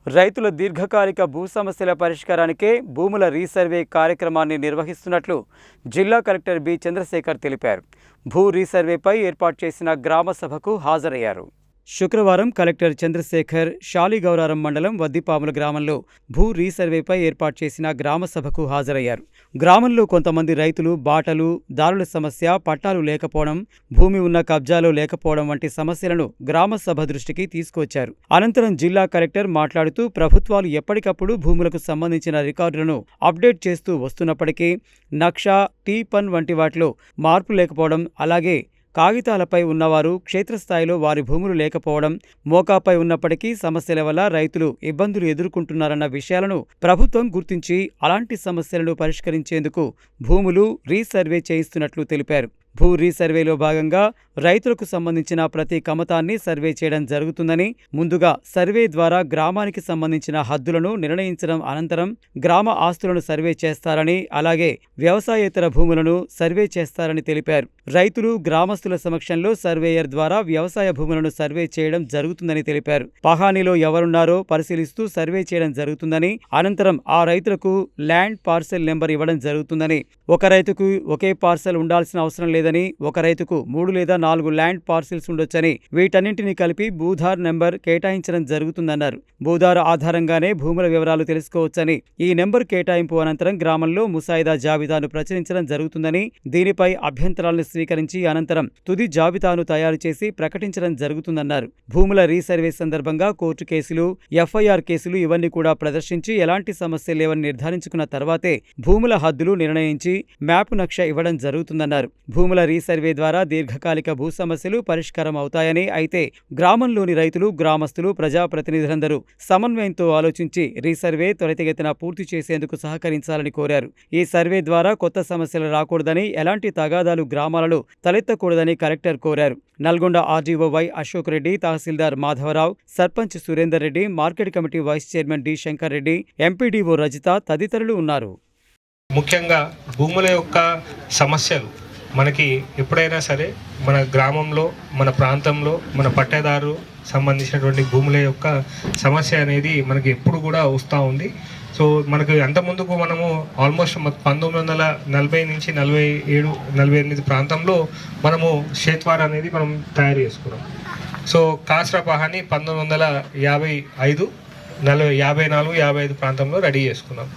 రైతుల దీర్ఘకాలిక భూ సమస్యల పరిష్కారానికే భూముల రీసర్వే కార్యక్రమాన్ని నిర్వహిస్తున్నట్లు జిల్లా కలెక్టర్ బి చంద్రశేఖర్ తెలిపారు. భూ రీసర్వేపై ఏర్పాటు చేసిన గ్రామ సభకు హాజరయ్యారు. శుక్రవారం కలెక్టర్ చంద్రశేఖర్ శాలిగౌరారం మండలం వద్దిపాముల గ్రామంలో భూ రీసర్వేపై ఏర్పాటు చేసిన గ్రామ సభకు హాజరయ్యారు. గ్రామంలో కొంతమంది రైతులు బాటలు, దారుల సమస్య, పట్టాలు లేకపోవడం, భూమి ఉన్న కబ్జాలో లేకపోవడం వంటి సమస్యలను గ్రామ సభ దృష్టికి తీసుకొచ్చారు. అనంతరం జిల్లా కలెక్టర్ మాట్లాడుతూ ప్రభుత్వాలు ఎప్పటికప్పుడు భూములకు సంబంధించిన రికార్డులను అప్డేట్ చేస్తూ వస్తున్నప్పటికీ నక్షా, టీ-పన్ వంటి వాటిలో మార్పు లేకపోవడం, అలాగే కాగితాలపై ఉన్నవారు క్షేత్రస్థాయిలో వారి భూములు లేకపోవడం, మోకాపై ఉన్నప్పటికీ సమస్యల వల్ల రైతులు ఇబ్బందులు ఎదుర్కొంటున్నారన్న విషయాలను ప్రభుత్వం గుర్తించి అలాంటి సమస్యలను పరిష్కరించేందుకు భూములు రీసర్వే చేయిస్తున్నట్లు తెలిపారు. భూ రీసర్వేలో భాగంగా రైతులకు సంబంధించిన ప్రతి కమతాన్ని సర్వే చేయడం జరుగుతుందని, ముందుగా సర్వే ద్వారా గ్రామానికి సంబంధించిన హద్దులను నిర్ణయించడం, అనంతరం గ్రామ ఆస్తులను సర్వే చేస్తారని, అలాగే వ్యవసాయేతర భూములను సర్వే చేస్తారని తెలిపారు. రైతులు, గ్రామస్తుల సమక్షంలో సర్వేయర్ ద్వారా వ్యవసాయ భూములను సర్వే చేయడం జరుగుతుందని తెలిపారు. పహానీలో ఎవరున్నారో పరిశీలిస్తూ సర్వే చేయడం జరుగుతుందని, అనంతరం ఆ రైతులకు ల్యాండ్ పార్సెల్ నెంబర్ ఇవ్వడం జరుగుతుందని, ఒక రైతుకు ఒకే పార్సెల్ ఉండాల్సిన అవసరం లేదని, ఒక రైతుకు 3 లేదా 4 ల్యాండ్ పార్సిల్స్ ఉండొచ్చని, వీటన్నింటినీ కలిపి భూధార్ నెంబర్ కేటాయించడం జరుగుతుందన్నారు. భూధార్ ఆధారంగానే భూముల వివరాలు తెలుసుకోవచ్చని, ఈ నెంబర్ కేటాయింపు అనంతరం గ్రామంలో ముసాయిదా జాబితాను ప్రచురించడం జరుగుతుందని, దీనిపై అభ్యంతరాలను స్వీకరించి అనంతరం తుది జాబితాను తయారు చేసి ప్రకటించడం జరుగుతుందన్నారు. భూముల రీసర్వే సందర్భంగా కోర్టు కేసులు, ఎఫ్ఐఆర్ కేసులు ఇవన్నీ కూడా ప్రదర్శించి ఎలాంటి సమస్య లేవని నిర్ధారించుకున్న తర్వాతే భూముల హద్దులు నిర్ణయించి మ్యాప్ నక్ష ఇవ్వడం జరుగుతుందన్నారు. భూముల రీసర్వే ద్వారా దీర్ఘకాలిక భూ సమస్యలు పరిష్కారం అవుతాయని, అయితే గ్రామంలోని రైతులు, గ్రామస్తులు, ప్రజాప్రతినిధులందరూ సమన్వయంతో ఆలోచించి రీసర్వే త్వరితగతిన పూర్తి చేసేందుకు సహకరించాలని కోరారు. ఈ సర్వే ద్వారా కొత్త సమస్యలు రాకూడదని, ఎలాంటి తగాదాలు గ్రామాలలో తలెత్తకూడదని కలెక్టర్ కోరారు. నల్గొండ ఆర్డీఓ వై అశోక్ రెడ్డి, తహసీల్దార్ Madhavarao, sarpanch Surender Reddy, market committee vice chairman D Shankar Reddy, MPDO Rajitha తదితరులు ఉన్నారు. ముఖ్యంగా భూముల యొక్క సమస్యలు మనకి ఎప్పుడైనా సరే మన గ్రామంలో, మన ప్రాంతంలో, మన పట్టేదారు సంబంధించినటువంటి భూముల యొక్క సమస్య అనేది మనకి ఎప్పుడు కూడా వస్తూ ఉంది. సో మనకు అంతకుముందుకు మనము ఆల్మోస్ట్ 1940 నుంచి 47, 48 ప్రాంతంలో మనము షేత్వార్ అనేది మనం తయారు చేసుకున్నాం. సో కాస్రా పహాని 1955, 54, 55 ప్రాంతంలో రెడీ చేసుకున్నాం.